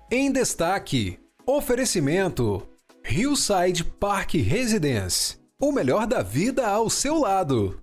Em destaque, oferecimento Hillside Park Residence, o melhor da vida ao seu lado.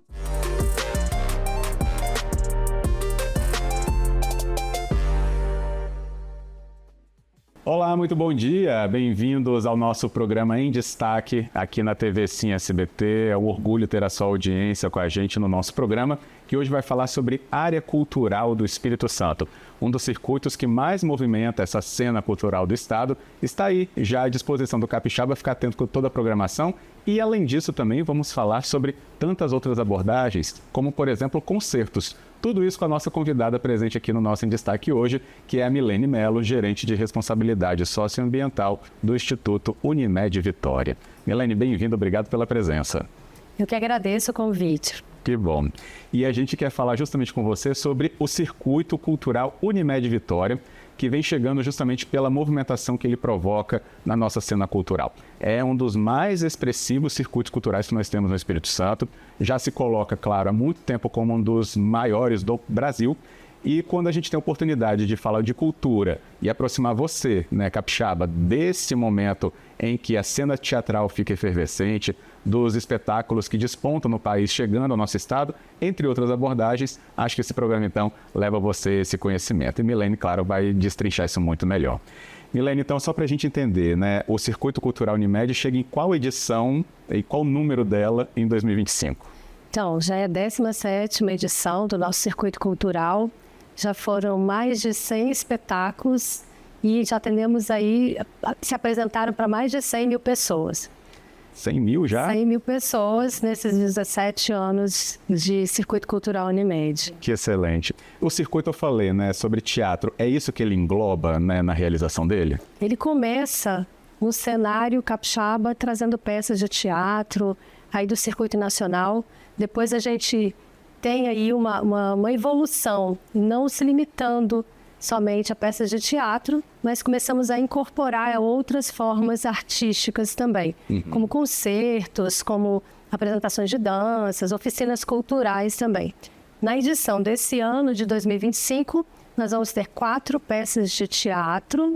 Olá, muito bom dia, bem-vindos ao nosso programa Em Destaque aqui na TV Sim SBT. É um orgulho ter a sua audiência com a gente no nosso programa, que hoje vai falar sobre área cultural do Espírito Santo. Um dos circuitos que mais movimenta essa cena cultural do estado está aí, já à disposição do capixaba, ficar atento com toda a programação. E além disso também vamos falar sobre tantas outras abordagens, como por exemplo concertos. Tudo isso com a nossa convidada presente aqui no nosso Em Destaque hoje, que é a Milene Mello, gerente de responsabilidade socioambiental do Instituto Unimed Vitória. Milene, bem-vinda, obrigado pela presença. Eu que agradeço o convite. Que bom. E a gente quer falar justamente com você sobre o Circuito Cultural Unimed Vitória, que vem chegando justamente pela movimentação que ele provoca na nossa cena cultural. É um dos mais expressivos circuitos culturais que nós temos no Espírito Santo. Já se coloca, claro, há muito tempo como um dos maiores do Brasil. E quando a gente tem a oportunidade de falar de cultura e aproximar você, né, capixaba, desse momento em que a cena teatral fica efervescente, dos espetáculos que despontam no país chegando ao nosso estado, entre outras abordagens, acho que esse programa, então, leva a você esse conhecimento. E Milene, claro, vai destrinchar isso muito melhor. Milene, então, só para a gente entender, né, o Circuito Cultural Unimed chega em qual edição e qual número dela em 2025? Então, já é a 17ª edição do nosso Circuito Cultural. Já foram mais de 100 espetáculos e já atendemos aí, se apresentaram para mais de 100 mil pessoas. 100 mil já? 100 mil pessoas nesses 17 anos de Circuito Cultural Unimed. Que excelente. O circuito eu falei, né, sobre teatro, é isso que ele engloba, né, na realização dele? Ele começa no cenário capixaba, trazendo peças de teatro, aí do Circuito Nacional. Depois a gente tem aí uma evolução, não se limitando somente a peças de teatro, mas começamos a incorporar outras formas artísticas também, como concertos, como apresentações de danças, oficinas culturais também. Na edição desse ano, de 2025, nós vamos ter 4 peças de teatro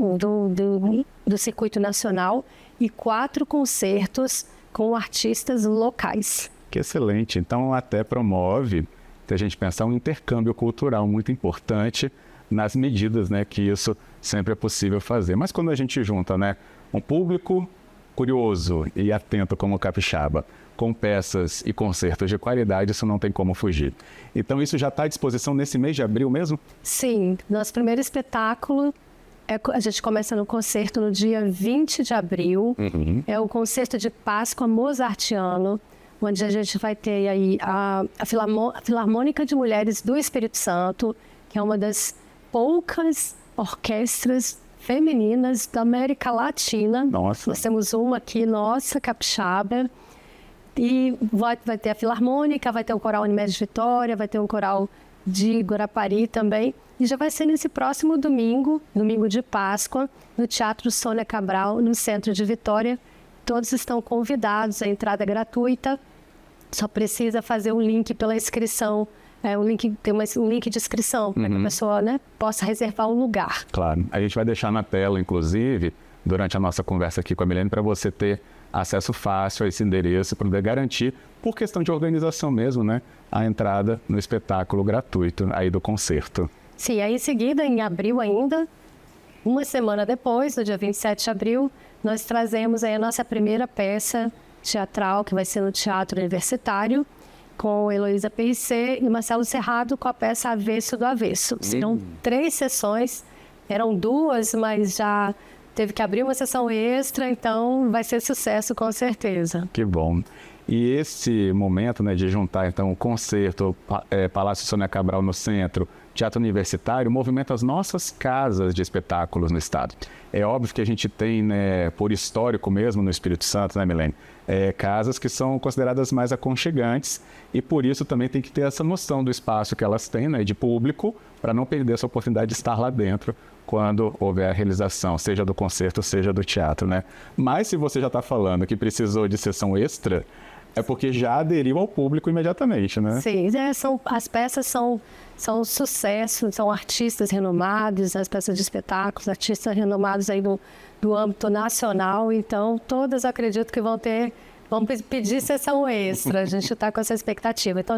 do Circuito Nacional e 4 concertos com artistas locais. Que excelente. Então, até promove, se a gente pensar, um intercâmbio cultural muito importante nas medidas, né, que isso sempre é possível fazer. Mas quando a gente junta, né, um público curioso e atento como o capixaba, com peças e concertos de qualidade, isso não tem como fugir. Então isso já está à disposição nesse mês de abril mesmo? Sim, nosso primeiro espetáculo, a gente começa no concerto no dia 20 de abril, é o concerto de Páscoa mozartiano, onde a gente vai ter aí a Filarmônica de Mulheres do Espírito Santo, que é uma das poucas orquestras femininas da América Latina. Nossa. Nós temos uma aqui, nossa, capixaba. E vai ter a Filarmônica, vai ter o Coral Unimed Vitória, vai ter um coral de Guarapari também. E já vai ser nesse próximo domingo, domingo de Páscoa, no Teatro Sônia Cabral, no centro de Vitória. Todos estão convidados, a entrada é gratuita. Só precisa fazer um link pela inscrição. Tem um link de inscrição para que a pessoa, né, possa reservar um lugar. Claro. A gente vai deixar na tela, inclusive, durante a nossa conversa aqui com a Milene, para você ter acesso fácil a esse endereço, para poder garantir, por questão de organização mesmo, né, a entrada no espetáculo gratuito aí do concerto. Sim, aí em seguida, em abril ainda, uma semana depois, no dia 27 de abril, nós trazemos aí a nossa primeira peça teatral, que vai ser no Teatro Universitário, com Heloísa Perissé e Marcelo Serrado, com a peça Avesso do Avesso. Serão 3 sessões, eram 2, mas já teve que abrir uma sessão extra, então vai ser sucesso com certeza. Que bom. E esse momento, né, de juntar então o concerto, Palácio Sônia Cabral no centro, Teatro Universitário, movimenta as nossas casas de espetáculos no estado. É óbvio que a gente tem, né, por histórico mesmo no Espírito Santo, né, Milene, casas que são consideradas mais aconchegantes e por isso também tem que ter essa noção do espaço que elas têm, né, de público, para não perder essa oportunidade de estar lá dentro quando houver a realização, seja do concerto, seja do teatro, né? Mas se você já está falando que precisou de sessão extra, É porque já aderiu ao público imediatamente, né? Sim, as peças são sucesso, são artistas renomados, as peças de espetáculos, artistas renomados aí do âmbito nacional, então todas acredito que vão pedir sessão extra, a gente está com essa expectativa. Então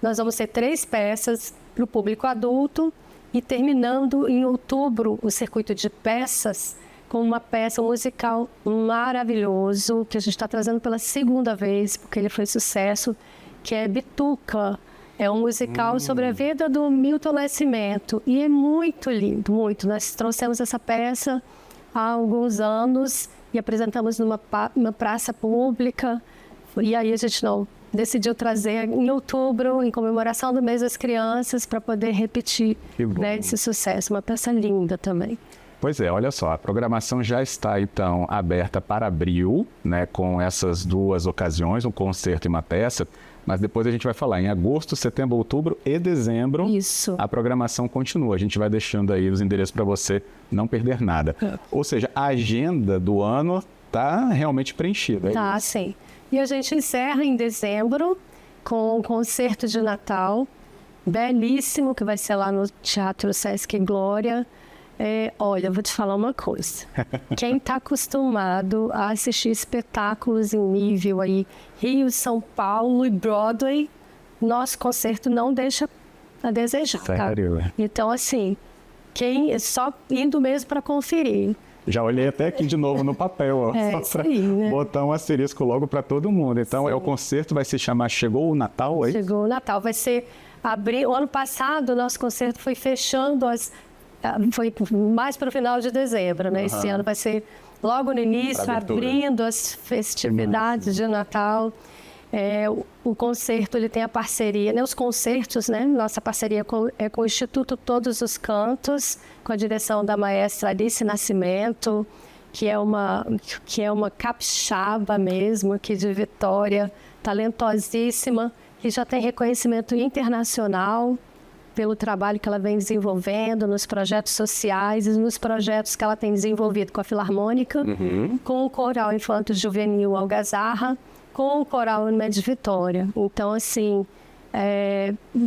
nós vamos ter 3 peças para o público adulto e terminando em outubro o circuito de peças com uma peça musical maravilhoso, que a gente está trazendo pela 2ª vez, porque ele foi sucesso, que é Bituca. É um musical sobre a vida do Milton Nascimento. E é muito lindo, muito. Nós trouxemos essa peça há alguns anos e apresentamos numa praça pública. E aí a gente decidiu trazer em outubro, em comemoração do mês das crianças, para poder repetir, né, esse sucesso. Uma peça linda também. Pois é, olha só, a programação já está, então, aberta para abril, né, com essas 2 ocasiões, um concerto e uma peça, mas depois a gente vai falar em agosto, setembro, outubro e dezembro. Isso. A programação continua, a gente vai deixando aí os endereços para você não perder nada. Ou seja, a agenda do ano está realmente preenchida. Tá, sim. E a gente encerra em dezembro com um concerto de Natal, belíssimo, que vai ser lá no Teatro Sesc Glória. Olha, eu vou te falar uma coisa. Quem está acostumado a assistir espetáculos em nível aí, Rio, São Paulo e Broadway, nosso concerto não deixa a desejar. Sério? Tá? Então, assim, quem só indo mesmo para conferir. Já olhei até aqui de novo no papel, ó, só para botar um asterisco logo para todo mundo. Então, o concerto vai se chamar Chegou o Natal, é isso? Chegou o Natal. Vai ser abril. O ano passado, o nosso concerto foi fechando foi mais para o final de dezembro, né? Esse ano vai ser logo no início, abrindo as festividades de Natal. O concerto, ele tem a parceria, né? Os concertos, né? Nossa parceria é com o Instituto Todos os Cantos, com a direção da maestra Alice Nascimento, que é uma capixaba mesmo, aqui de Vitória, talentosíssima, que já tem reconhecimento internacional pelo trabalho que ela vem desenvolvendo nos projetos sociais e nos projetos que ela tem desenvolvido com a Filarmônica, com o Coral Infanto Juvenil Algazarra, com o Coral Unimed Vitória. Então, assim,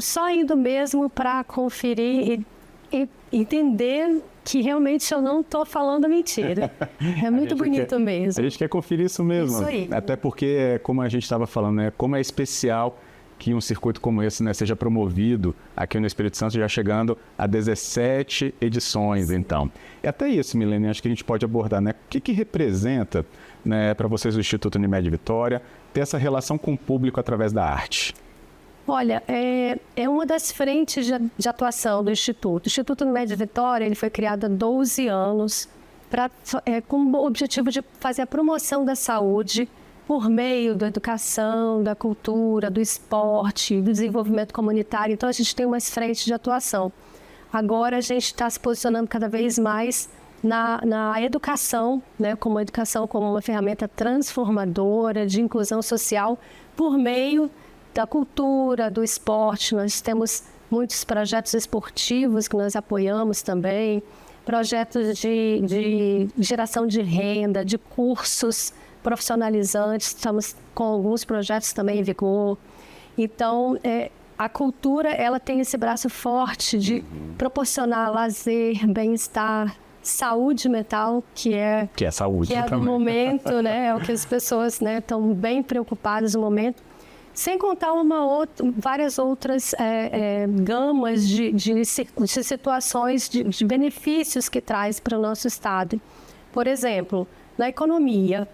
só indo mesmo para conferir e entender que realmente eu não estou falando mentira. É muito bonito mesmo. A gente quer conferir isso mesmo. Isso aí. Até porque, como a gente estava falando, né, como é especial que um circuito como esse, né, seja promovido aqui no Espírito Santo, já chegando a 17 edições, então. E até isso, Milene, acho que a gente pode abordar, né? O que representa, né, para vocês do Instituto Unimed Vitória ter essa relação com o público através da arte? Olha, é uma das frentes de atuação do Instituto. O Instituto Unimed Vitória, ele foi criado há 12 anos com o objetivo de fazer a promoção da saúde por meio da educação, da cultura, do esporte, do desenvolvimento comunitário. Então, a gente tem umas frentes de atuação. Agora, a gente está se posicionando cada vez mais na educação, né, como a educação como uma ferramenta transformadora de inclusão social por meio da cultura, do esporte. Nós temos muitos projetos esportivos que nós apoiamos também, projetos de geração de renda, de cursos profissionalizantes, estamos com alguns projetos também em vigor. Então, a cultura, ela tem esse braço forte de proporcionar lazer, bem-estar, saúde mental, que é saúde, que é no momento, né, é o que as pessoas, né, estão bem preocupadas no momento, sem contar várias outras gamas de situações, de benefícios que traz para o nosso estado. Por exemplo, na economia,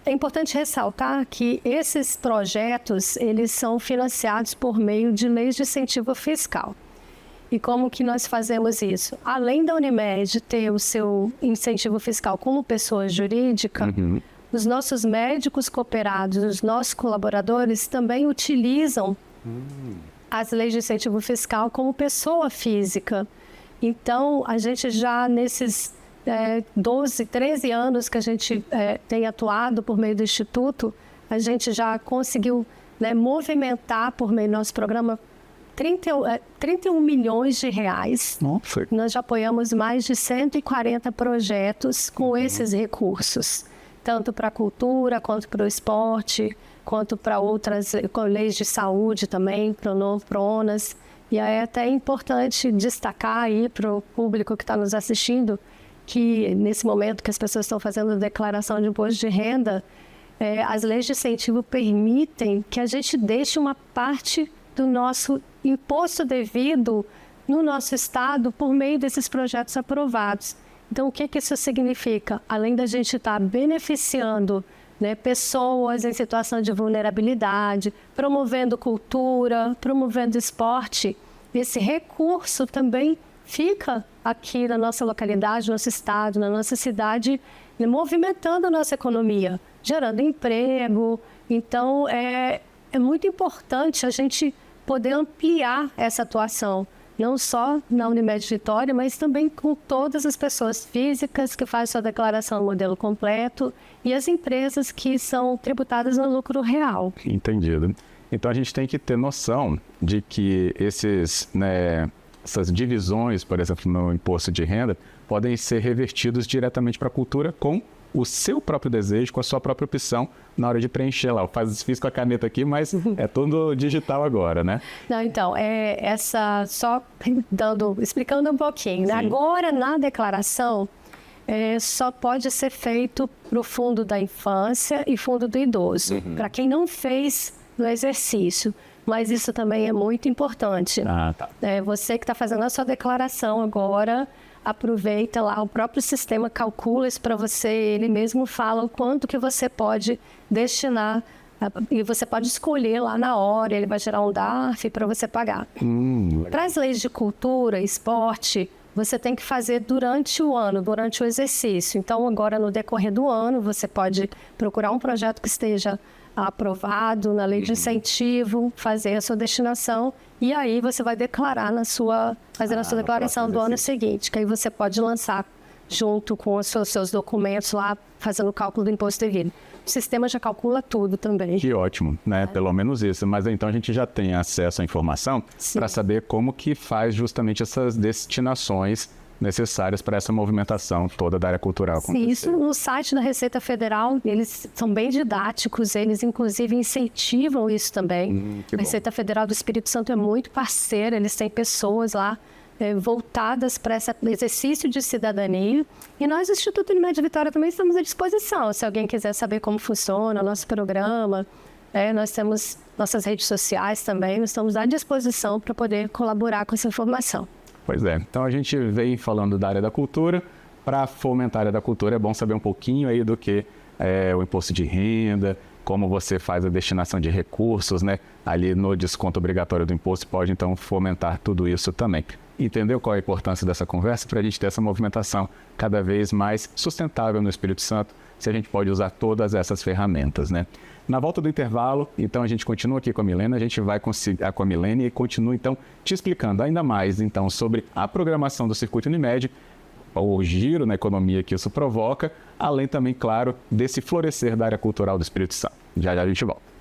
é importante ressaltar que esses projetos, eles são financiados por meio de leis de incentivo fiscal. E como que nós fazemos isso? Além da Unimed ter o seu incentivo fiscal como pessoa jurídica, os nossos médicos cooperados, os nossos colaboradores também utilizam as leis de incentivo fiscal como pessoa física. Então, a gente já nesses 12, 13 anos que a gente tem atuado por meio do Instituto, a gente já conseguiu, né, movimentar por meio do nosso programa 31 milhões de reais. Nossa. Nós já apoiamos mais de 140 projetos com esses recursos. tanto para a cultura, quanto para o esporte, quanto para outras leis de saúde também, PRONAS. E aí é até importante destacar aí para o público que está nos assistindo que nesse momento que as pessoas estão fazendo declaração de imposto de renda, as leis de incentivo permitem que a gente deixe uma parte do nosso imposto devido no nosso estado por meio desses projetos aprovados. Então, o que isso significa? Além da gente estar beneficiando, né, pessoas em situação de vulnerabilidade, promovendo cultura, promovendo esporte, esse recurso também fica aqui na nossa localidade, no nosso estado, na nossa cidade, movimentando a nossa economia, gerando emprego. Então, é muito importante a gente poder ampliar essa atuação, não só na Unimed Vitória, mas também com todas as pessoas físicas que fazem sua declaração no modelo completo e as empresas que são tributadas no lucro real. Entendido. Então, a gente tem que ter noção de que essas divisões, por exemplo, no imposto de renda, podem ser revertidos diretamente para a cultura com o seu próprio desejo, com a sua própria opção na hora de preencher lá. Eu fiz com a caneta aqui, mas é tudo digital agora, né? Não, então, explicando um pouquinho. Né? Agora, na declaração, só pode ser feito para o fundo da infância e fundo do idoso, para quem não fez no exercício. Mas isso também é muito importante. Tá. Você que está fazendo a sua declaração agora, aproveita lá, o próprio sistema calcula isso para você, ele mesmo fala o quanto que você pode destinar, e você pode escolher lá na hora, ele vai gerar um DARF para você pagar. Para as leis de cultura, esporte, você tem que fazer durante o ano, durante o exercício. Então, agora no decorrer do ano, você pode procurar um projeto que esteja aprovado na lei de incentivo, fazer a sua destinação e aí você vai declarar fazer a sua declaração do ano seguinte, que aí você pode lançar junto com os seus documentos lá, fazendo o cálculo do imposto devido. O sistema já calcula tudo também. Que ótimo, né? Pelo menos isso. Mas então a gente já tem acesso à informação para saber como que faz justamente essas destinações necessárias para essa movimentação toda da área cultural acontecer. Sim, isso no site da Receita Federal, eles são bem didáticos, eles inclusive incentivam isso também. A Receita Federal do Espírito Santo é muito parceira, eles têm pessoas lá voltadas para esse exercício de cidadania. E nós, do Instituto Unimed Vitória, também estamos à disposição, se alguém quiser saber como funciona o nosso programa. Nós temos nossas redes sociais também, nós estamos à disposição para poder colaborar com essa informação. Pois é, então a gente vem falando da área da cultura. Para fomentar a área da cultura é bom saber um pouquinho aí do que é o imposto de renda, como você faz a destinação de recursos, né? Ali no desconto obrigatório do imposto pode então fomentar tudo isso também. Entendeu qual é a importância dessa conversa? Para a gente ter essa movimentação cada vez mais sustentável no Espírito Santo, se a gente pode usar todas essas ferramentas, né? Na volta do intervalo, então a gente continua aqui com a Milene, a gente vai com a Milene e continua então te explicando ainda mais então sobre a programação do Circuito Unimed, o giro na economia que isso provoca, além também, claro, desse florescer da área cultural do Espírito Santo. Já a gente volta.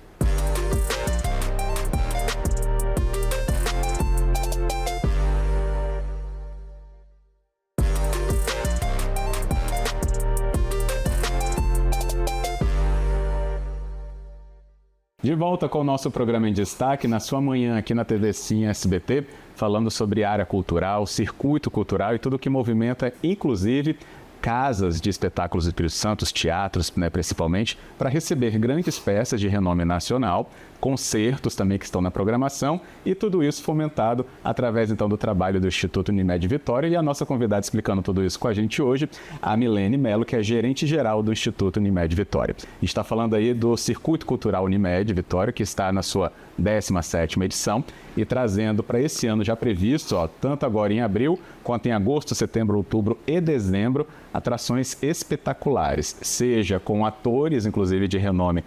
De volta com o nosso programa em destaque, na sua manhã aqui na TV Sim SBT, falando sobre área cultural, circuito cultural e tudo que movimenta, inclusive, casas de espetáculos do Espírito Santo, teatros, né, principalmente, para receber grandes peças de renome nacional, concertos também que estão na programação e tudo isso fomentado através então do trabalho do Instituto Unimed Vitória. E a nossa convidada explicando tudo isso com a gente hoje, a Milene Melo, que é gerente-geral do Instituto Unimed Vitória. A gente está falando aí do Circuito Cultural Unimed Vitória, que está na sua 17ª edição e trazendo para esse ano já previsto, tanto agora em abril, quanto em agosto, setembro, outubro e dezembro, atrações espetaculares, seja com atores, inclusive de renome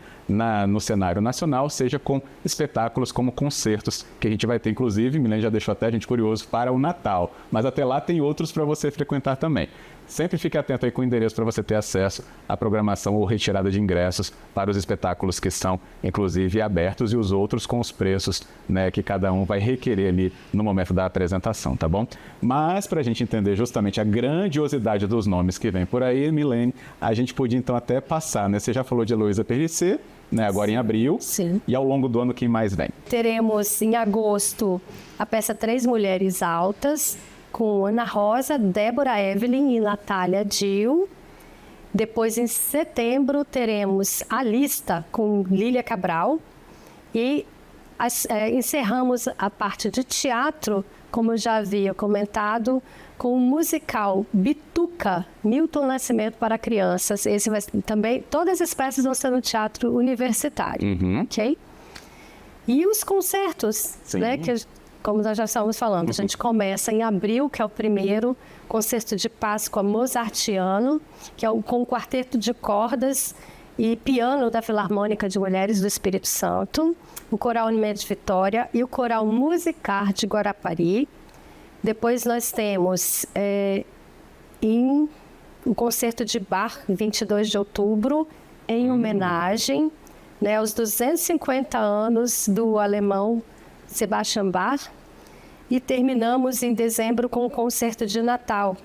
no cenário nacional, seja com espetáculos como concertos, que a gente vai ter, inclusive, Milene já deixou até a gente curioso, para o Natal. Mas até lá tem outros para você frequentar também. Sempre fique atento aí com o endereço para você ter acesso à programação ou retirada de ingressos para os espetáculos que são, inclusive, abertos e os outros com os preços, né, que cada um vai requerer ali no momento da apresentação, tá bom? Mas, para a gente entender justamente a grandiosidade dos nomes que vem por aí, Milene, a gente podia então até passar, né? Você já falou de Heloísa Périssé, né, agora em abril. Sim. E ao longo do ano, quem mais vem? Teremos em agosto a peça Três Mulheres Altas, com Ana Rosa, Débora Evelyn e Natália Dil. Depois, em setembro, teremos A Lista, com Lília Cabral. E encerramos a parte de teatro, como eu já havia comentado, com o musical Bituca, Milton Nascimento para crianças. Esse vai também, todas as peças vão ser no teatro universitário, ok? E os concertos, né, que, como nós já estávamos falando, a gente começa em abril, que é o primeiro concerto de Páscoa mozartiano, que é com o quarteto de cordas e piano da Filarmônica de Mulheres do Espírito Santo, o Coral Unimed Vitória e o Coral Musicar de Guarapari. Depois nós temos o concerto de Bach, 22 de outubro, em homenagem, né, aos 250 anos do alemão Sebastian Bach. E terminamos em dezembro com o concerto de Natal,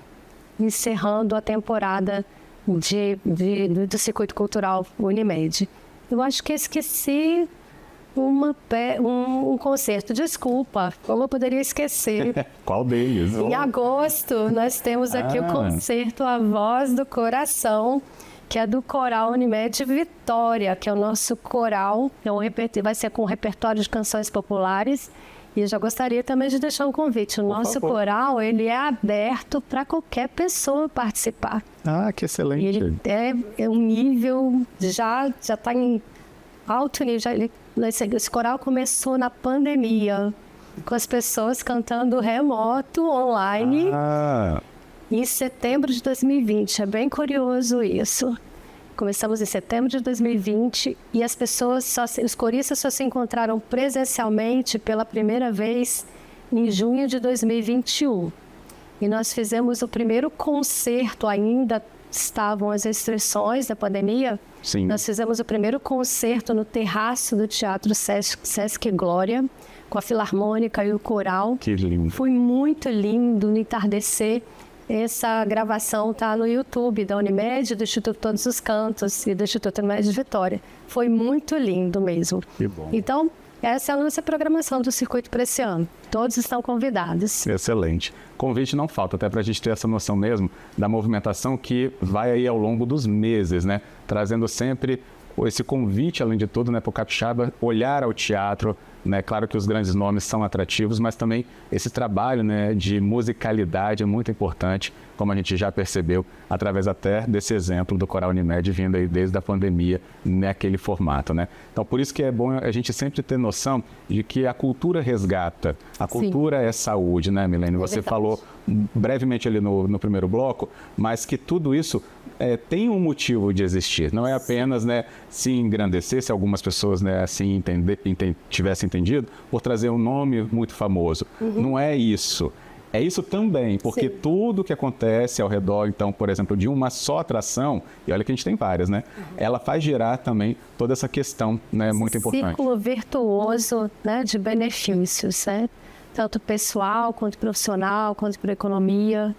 encerrando a temporada do Circuito Cultural Unimed. Eu acho que esqueci um concerto. Desculpa, como eu poderia esquecer? Qual deles? Em agosto, nós temos aqui o concerto A Voz do Coração, que é do Coral Unimed Vitória, que é o nosso coral, vai ser com um repertório de canções populares. E eu já gostaria também de deixar um convite. O nosso coral, ele é aberto para qualquer pessoa participar. Ah, que excelente. E ele é um nível, já está em alto nível. Esse coral começou na pandemia, com as pessoas cantando remoto, online, em setembro de 2020. É bem curioso isso. Começamos em setembro de 2020 e as pessoas, os coristas só se encontraram presencialmente pela primeira vez em junho de 2021. E nós fizemos o primeiro concerto, ainda estavam as restrições da pandemia. Sim. Nós fizemos o primeiro concerto no terraço do Teatro Sesc Glória, com a Filarmônica e o coral. Que lindo. Foi muito lindo no entardecer. Essa gravação está no YouTube da Unimed, do Instituto Todos os Cantos e do Instituto Unimed de Vitória. Foi muito lindo mesmo. Que bom. Então, essa é a nossa programação do circuito para esse ano. Todos estão convidados. Excelente. Convite não falta, até para a gente ter essa noção mesmo da movimentação que vai aí ao longo dos meses, né? Trazendo sempre esse convite, além de tudo, né, para o capixaba olhar ao teatro, né? Claro que os grandes nomes são atrativos, mas também esse trabalho, né, de musicalidade é muito importante, como a gente já percebeu, através até desse exemplo do Coral Unimed vindo aí desde a pandemia naquele formato, né? Então, por isso que é bom a gente sempre ter noção de que a cultura resgata, a cultura é saúde, né, Milene? Você falou brevemente ali no primeiro bloco, mas que tudo isso tem um motivo de existir, não é apenas, né, se engrandecer, se algumas pessoas, né, assim tivessem entendido, por trazer um nome muito famoso. Não é isso. É isso também, porque tudo que acontece ao redor, então, por exemplo, de uma só atração, e olha que a gente tem várias, né? Ela faz gerar também toda essa questão, né, muito importante. Círculo virtuoso, né, de benefícios, né? Tanto pessoal, quanto profissional, quanto para a economia.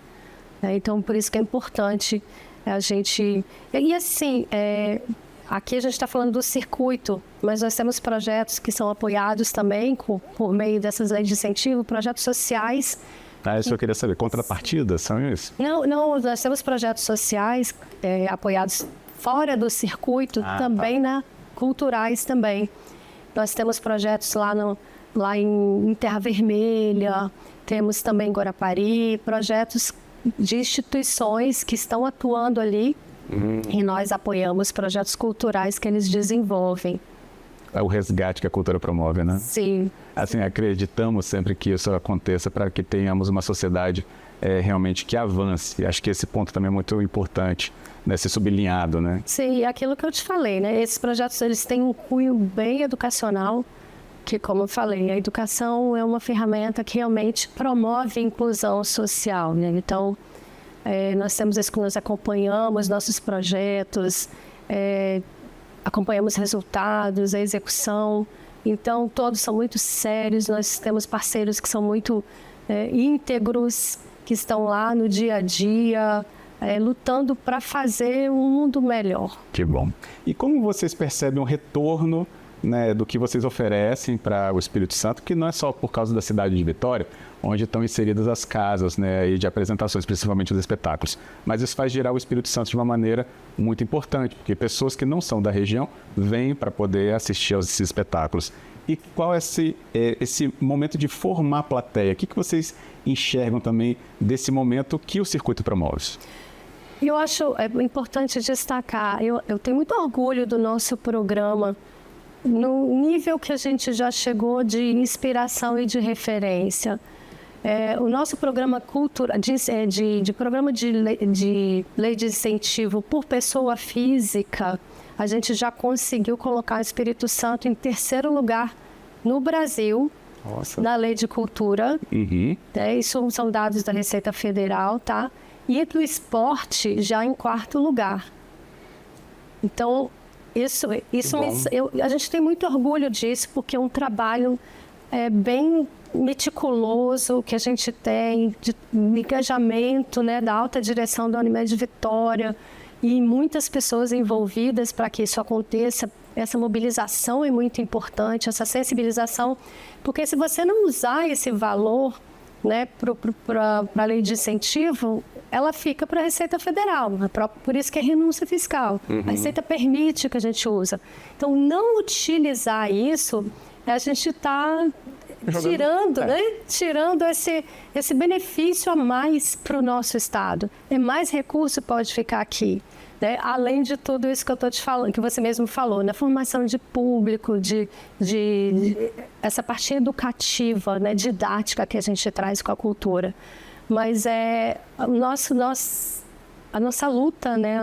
Né? Então, por isso que é importante a gente... E assim, aqui a gente está falando do circuito, mas nós temos projetos que são apoiados também por meio dessas leis de incentivo, projetos sociais. Isso eu queria saber. Contrapartidas são isso? Não, nós temos projetos sociais apoiados fora do circuito, também, né? Culturais também. Nós temos projetos lá em Terra Vermelha, temos também em Guarapari, projetos de instituições que estão atuando ali e nós apoiamos projetos culturais que eles desenvolvem. É o resgate que a cultura promove, né? Sim. Assim, acreditamos sempre que isso aconteça para que tenhamos uma sociedade realmente que avance. Acho que esse ponto também é muito importante, ser sublinhado, né? Sim, aquilo que eu te falei, né? Esses projetos, eles têm um cunho bem educacional, que, como eu falei, a educação é uma ferramenta que realmente promove a inclusão social, né? Então, nós temos isso que nós acompanhamos nossos projetos, acompanhamos resultados, a execução. Então, todos são muito sérios, nós temos parceiros que são muito íntegros, que estão lá no dia a dia, lutando para fazer um mundo melhor. Que bom. E como vocês percebem o retorno, né, do que vocês oferecem para o Espírito Santo, que não é só por causa da cidade de Vitória, onde estão inseridas as casas, né, e de apresentações, principalmente os espetáculos, mas isso faz girar o Espírito Santo de uma maneira muito importante, porque pessoas que não são da região vêm para poder assistir aos espetáculos. E qual é esse momento de formar a plateia? O que vocês enxergam também desse momento que o circuito promove? Eu acho importante destacar, eu tenho muito orgulho do nosso programa, no nível que a gente já chegou de inspiração e de referência. O nosso programa programa de lei de incentivo por pessoa física, a gente já conseguiu colocar o Espírito Santo em 3º lugar no Brasil, Nossa. na lei de cultura. Uhum. Isso são dados da Receita Federal, tá? E do esporte já em 4º lugar. Então, a gente tem muito orgulho disso, porque é um trabalho bem meticuloso que a gente tem, de engajamento, né, da alta direção da Unimed Vitória e muitas pessoas envolvidas para que isso aconteça. Essa mobilização é muito importante, essa sensibilização, porque se você não usar esse valor, né, para a lei de incentivo, ela fica para a Receita Federal, por isso que é renúncia fiscal. A Receita permite que a gente use. Então, não utilizar isso, a gente está tirando esse benefício a mais para o nosso Estado. Mais recurso pode ficar aqui. Né? Além de tudo isso que eu estou te falando, que você mesmo falou, na formação de público, de essa parte educativa, né, didática que a gente traz com a cultura. Mas a nossa luta, né,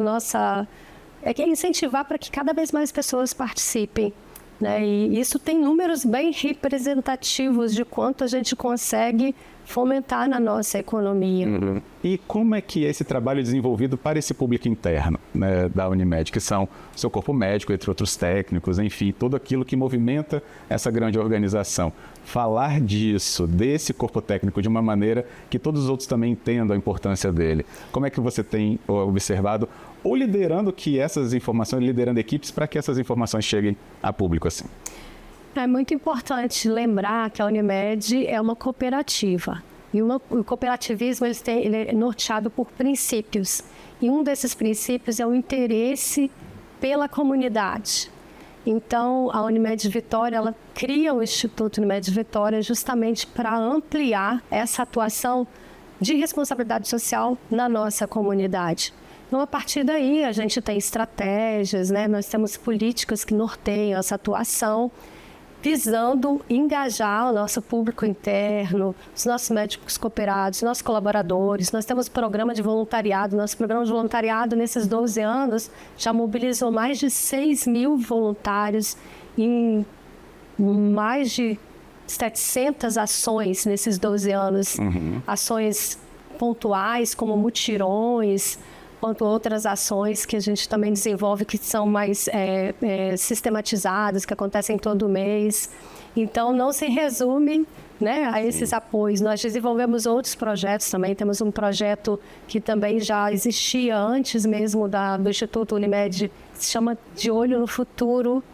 é incentivar para que cada vez mais pessoas participem. Né? E isso tem números bem representativos de quanto a gente consegue fomentar na nossa economia. Uhum. E como é que é esse trabalho desenvolvido para esse público interno, né, da Unimed, que são o seu corpo médico, entre outros técnicos, enfim, tudo aquilo que movimenta essa grande organização? Falar desse corpo técnico de uma maneira que todos os outros também entendam a importância dele. Como é que você tem observado, ou liderando liderando equipes para que essas informações cheguem a público assim? É muito importante lembrar que a Unimed é uma cooperativa. E o cooperativismo ele é norteado por princípios. E um desses princípios é o interesse pela comunidade. Então, a Unimed Vitória, ela cria o Instituto Unimed Vitória justamente para ampliar essa atuação de responsabilidade social na nossa comunidade. Então, a partir daí, a gente tem estratégias, né? Nós temos políticas que norteiam essa atuação, visando engajar o nosso público interno, os nossos médicos cooperados, os nossos colaboradores. Nós temos programa de voluntariado. Nosso programa de voluntariado, nesses 12 anos, já mobilizou mais de 6.000 voluntários em mais de 700 ações nesses 12 anos. Uhum. Ações pontuais, como mutirões, quanto outras ações que a gente também desenvolve que são mais sistematizadas, que acontecem todo mês. Então, não se resume, né, a esses apoios. Nós desenvolvemos outros projetos também. Temos um projeto que também já existia antes mesmo do Instituto Unimed, que se chama De Olho no Futuro,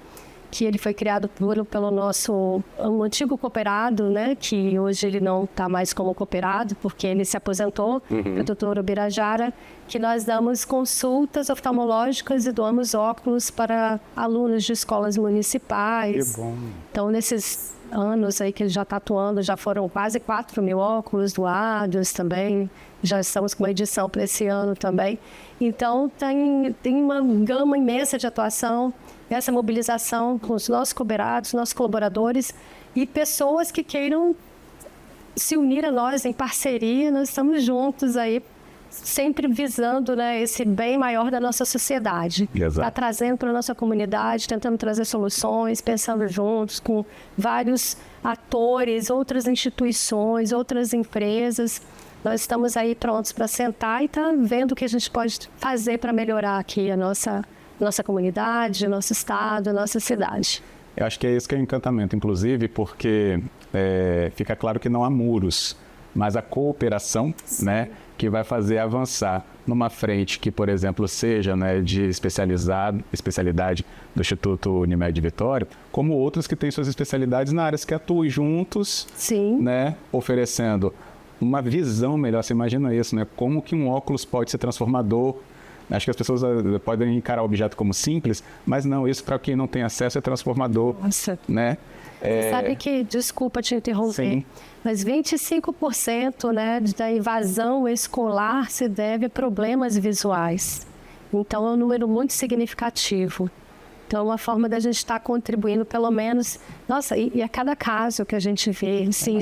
que ele foi criado pelo nosso antigo cooperado, né, que hoje ele não está mais como cooperado, porque ele se aposentou, o doutor Ubirajara, que nós damos consultas oftalmológicas e doamos óculos para alunos de escolas municipais. Que bom. Então, nesses anos aí que ele já está atuando, já foram quase 4.000 óculos doados também. Já estamos com uma edição para esse ano também. Então, tem uma gama imensa de atuação, essa mobilização com os nossos cooperados, nossos colaboradores e pessoas que queiram se unir a nós em parceria. Nós estamos juntos aí sempre visando, né, esse bem maior da nossa sociedade. Exato. Tá trazendo para a nossa comunidade, tentando trazer soluções, pensando juntos com vários atores, outras instituições, outras empresas. Nós estamos aí prontos para sentar e tá vendo o que a gente pode fazer para melhorar aqui a nossa comunidade, nosso estado, nossa cidade. Eu acho que é isso que é o encantamento, inclusive, porque fica claro que não há muros, mas a cooperação, né, que vai fazer avançar numa frente que, por exemplo, seja, né, de especialidade do Instituto Unimed Vitória, como outros que têm suas especialidades na área que atuam juntos, Sim. né, oferecendo uma visão melhor. Você imagina isso, né? Como que um óculos pode ser transformador. Acho que as pessoas podem encarar o objeto como simples, mas não, isso para quem não tem acesso é transformador. Nossa. Né? Você sabe que, desculpa te interromper, Sim. mas 25%, né, da evasão escolar se deve a problemas visuais. Então, é um número muito significativo. Então, é uma forma da gente estar contribuindo, pelo menos... Nossa, e a cada caso que a gente vê, assim,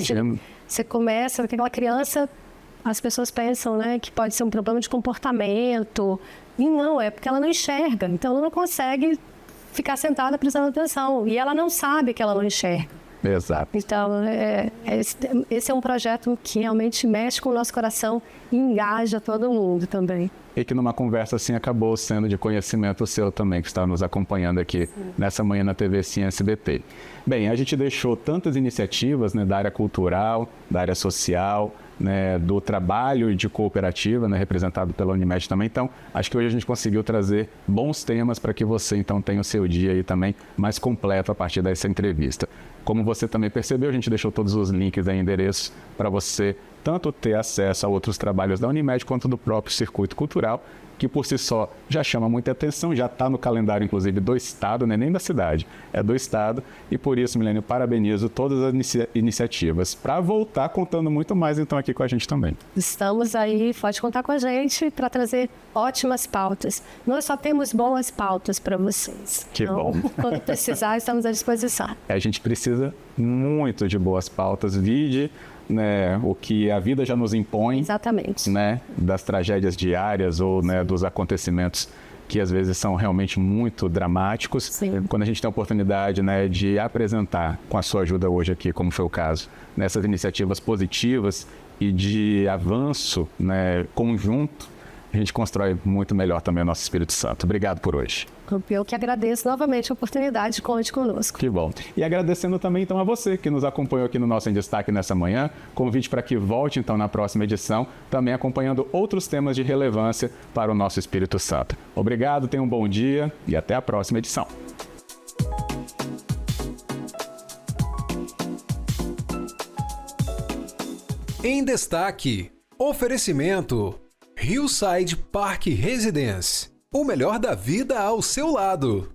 você começa com aquela criança... As pessoas pensam, né, que pode ser um problema de comportamento. E não, é porque ela não enxerga. Então, ela não consegue ficar sentada prestando atenção. E ela não sabe que ela não enxerga. Exato. Então, esse é um projeto que realmente mexe com o nosso coração e engaja todo mundo também. E que numa conversa assim acabou sendo de conhecimento seu também, que está nos acompanhando aqui nessa manhã na TV Sim SBT. Bem, a gente deixou tantas iniciativas, né, da área cultural, da área social, né, do trabalho de cooperativa, né, representado pela Unimed também. Então, acho que hoje a gente conseguiu trazer bons temas para que você, então, tenha o seu dia aí também mais completo a partir dessa entrevista. Como você também percebeu, a gente deixou todos os links e endereços para você tanto ter acesso a outros trabalhos da Unimed quanto do próprio circuito cultural, que por si só já chama muita atenção, já está no calendário, inclusive, do Estado, né? Nem da cidade, é do Estado. E por isso, Milênio, parabenizo todas as iniciativas para voltar contando muito mais, então, aqui com a gente também. Estamos aí, pode contar com a gente para trazer ótimas pautas. Nós só temos boas pautas para vocês. Que então, bom. Quando precisar, estamos à disposição. A gente precisa muito de boas pautas, vide, né, o que a vida já nos impõe. Exatamente. Né, das tragédias diárias ou, né, dos acontecimentos que às vezes são realmente muito dramáticos. Sim. Quando a gente tem a oportunidade, né, de apresentar, com a sua ajuda hoje aqui, como foi o caso, nessas iniciativas positivas e de avanço, né, conjunto, a gente constrói muito melhor também o nosso Espírito Santo. Obrigado por hoje. Eu que agradeço novamente a oportunidade, conte conosco. Que bom. E agradecendo também, então, a você que nos acompanhou aqui no nosso Em Destaque nessa manhã. Convite para que volte, então, na próxima edição, também acompanhando outros temas de relevância para o nosso Espírito Santo. Obrigado, tenha um bom dia e até a próxima edição. Em Destaque, oferecimento Hillside Park Residence. O melhor da vida ao seu lado.